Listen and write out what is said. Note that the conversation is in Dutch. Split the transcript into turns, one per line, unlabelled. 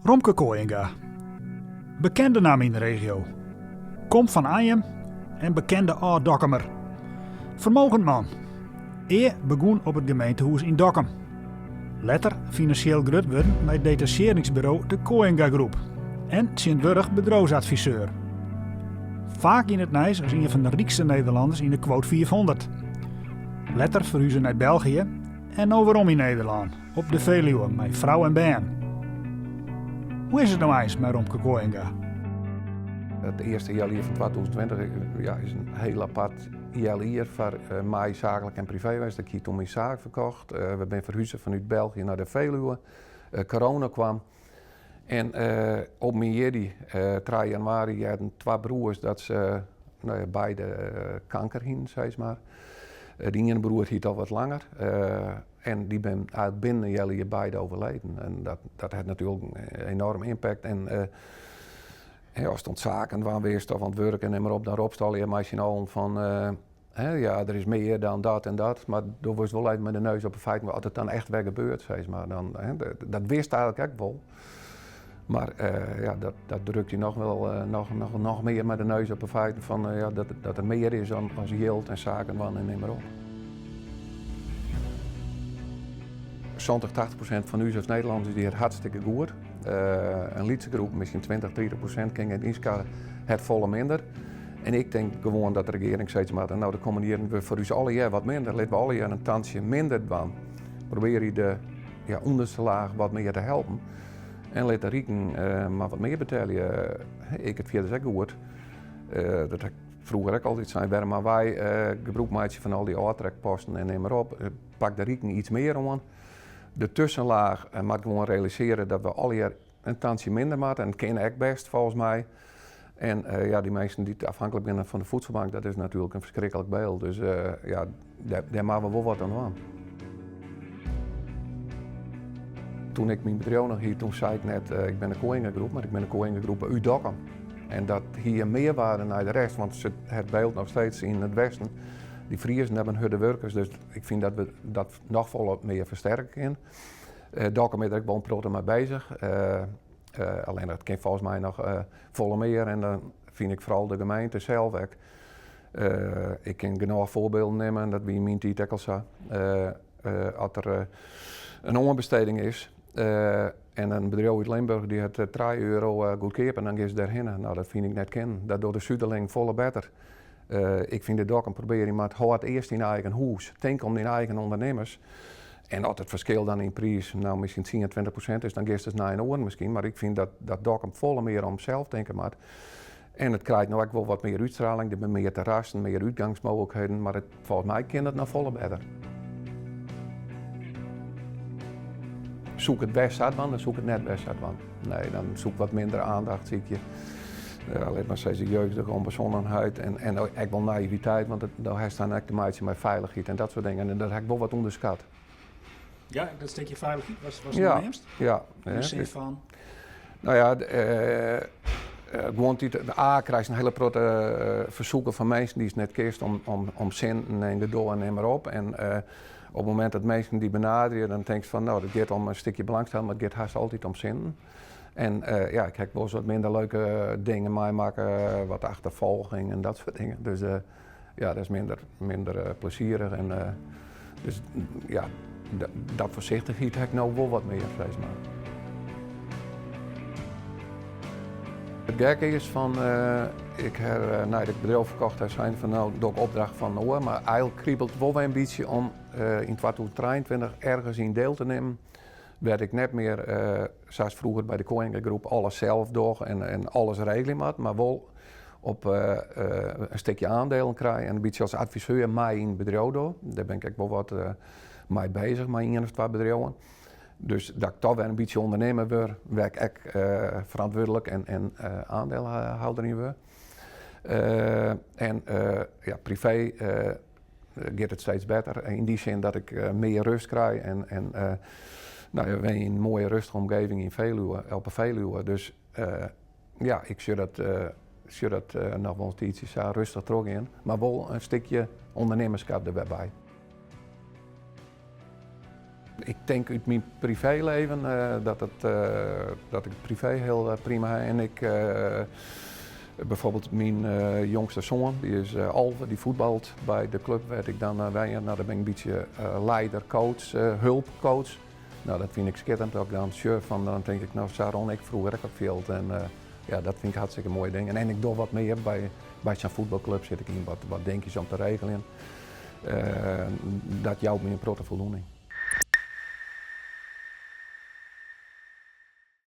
Romke Kooijenga. Bekende naam in de regio. Komt van Ajem en bekende oud-Dokkumer. Vermogend man. Begon op het gemeentehuis in Dokkum. Later financieel grut worden bij het detacheringsbureau de Kooijenga Groep. En Sint-Wurg bedrijfsadviseur. Vaak in het Nijs als een van de rijkste Nederlanders in de quote 400. Later verhuizen naar België en overom in Nederland, op de Veluwe, met vrouw en baan. Hoe is het nou eens met Romke Kooijenga?
Het eerste jaar van 2020 is een heel apart jaar voor mij zakelijk en privé geweest. Ik heb toen mijn zaak verkocht. We zijn verhuisd vanuit België naar de Veluwe. Corona kwam. En op mijn jaar, 3 januari, hadden 2 broers dat ze beide kanker hadden, zeg maar. Die ene broer hield al wat langer. En die ben uit binnen jullie beide overleden. En dat had natuurlijk een enorm impact. En als het zaken waren weerst of aan het werken en maar op daarop stal je machinaal van er is meer dan dat en dat. Maar door was wel uit met de neus op een feit, maar als het dan echt weer gebeurt, zeg maar, dan, dat wist eigenlijk ook wel. Maar dat drukt je nog wel nog meer met de neus op een feit van dat er meer is dan als geld en zaken van en neem maar op. 70-80% van u als Nederlanders die het hartstikke goed. Een Lietse groep, misschien 20-30% ging in Iska het volle minder. En ik denk gewoon dat de regering steeds maar, nou de komende jaren we voor u alle jaar wat minder. Laten we alle jaar een tandje minder doen. Probeer je de onderste laag wat meer te helpen. En laat de rijken maar wat meer betalen. Ik heb verder ook gehoord. Dat ik vroeger ook altijd zei, waarom maar wij gebruik maken van al die aantrekposten en neem maar op. Pak de rijken iets meer aan. De tussenlaag moet gewoon realiseren dat we alle jaar een tandje minder maken. En dat ken ik best volgens mij. En die mensen die afhankelijk zijn van de voedselbank, dat is natuurlijk een verschrikkelijk beeld. Dus daar maken we wel wat aan doen. Toen ik mijn bedrijf nog hier, toen zei ik net, ik ben een Kooijenga Groep, maar ik ben een Kooijenga Groep uit Dokkum. En dat hier meer waarde naar de rest, want het beeld nog steeds in het westen. Die Friesen hebben harde werkers, dus ik vind dat we dat nog veel meer versterken in. Dokkum is er ook wel een proto mee bezig. Alleen dat kan volgens mij nog volle meer en dan vind ik vooral de gemeente zelf ook. Ik kan genoeg voorbeelden nemen, dat wie mijn tijd ook al als er een onderbesteding is en een bedrijf uit Limburg die het €3 goedkoop en dan is daarheen. Nou, dat vind ik net kennen. Dat door de Zuiderling volle beter. Ik vind het ook een proberen, maar het houdt eerst in eigen huis. Denk om die eigen ondernemers. En als het verschil dan in prijs, nou misschien 10-20% is, dan geeft het naar een oor misschien. Maar ik vind dat Dokkum volle meer om zelf denken moet. En het krijgt nou ook wel wat meer uitstraling, er zijn meer terrassen, meer uitgangsmogelijkheden. Maar volgens mij kan het nog volle beter. Zoek het best uit, dan zoek het net best uit. Nee, dan zoek wat minder aandacht, zie ik je. Let maar steeds de jeugdige onbezonnenheid en ook wel naïviteit, want daar heeft dan ook de meisje met veiligheid en dat soort dingen. En dat heb ik wel wat onderschat.
Ja, dat stukje veiligheid was het neemst?
Ja.
In de zin van?
Nou ja, gewoon de A krijgt een hele grote verzoeken van mensen die is net kist om zin en de door en neem maar op. En op het moment dat mensen die benaderen, dan denk je van nou, dat gaat om een stukje belangstelling, maar het gaat haast altijd om zin. En ik heb wel eens wat minder leuke dingen meemaken, wat achtervolging en dat soort dingen. Dus dat is minder plezierig. En dus dat voorzichtigheid heb ik nou wel wat meer, zeg maar. Het gekke is van, ik heb het bedrijf verkocht en zijn van nou, door opdracht van Noor, maar eigenlijk kriebelt wel een beetje om in 2023 ergens in deel te nemen. Werd ik net meer, zoals vroeger bij de Kooijenga Groep, alles zelf door en alles regelen moet, maar wel op een stukje aandelen krijgen en een beetje als adviseur mij in het bedrijf door. Daar ben ik wel wat mee bezig, met 1 of 2 bedrijven. Dus dat ik toch weer een beetje ondernemer word, werk ik verantwoordelijk en aandeelhouder in word. Privé gaat het steeds beter, in die zin dat ik meer rust krijg en we hebben een mooie rustige omgeving in Veluwe, op de Veluwe. Dus ik zie dat nog wel iets rustig terug in, maar wel een stukje ondernemerschap erbij. Ik denk uit mijn privéleven dat ik het privé heel prima heb. En ik, bijvoorbeeld mijn jongste zoon, die is Alve, die voetbalt bij de club, werd ik dan wij. Nou, daar ben ik een beetje leider, coach, hulpcoach. Nou, dat vind ik schitterend ook dan. Van, dan denk ik, nou, Saron, ik vroeger ook op veld. En ja, dat vind ik hartstikke een mooi ding. En ik doe wat meer bij zo'n voetbalclub, zit ik in wat dingetjes om te regelen. Dat jouwt me een grote voldoening.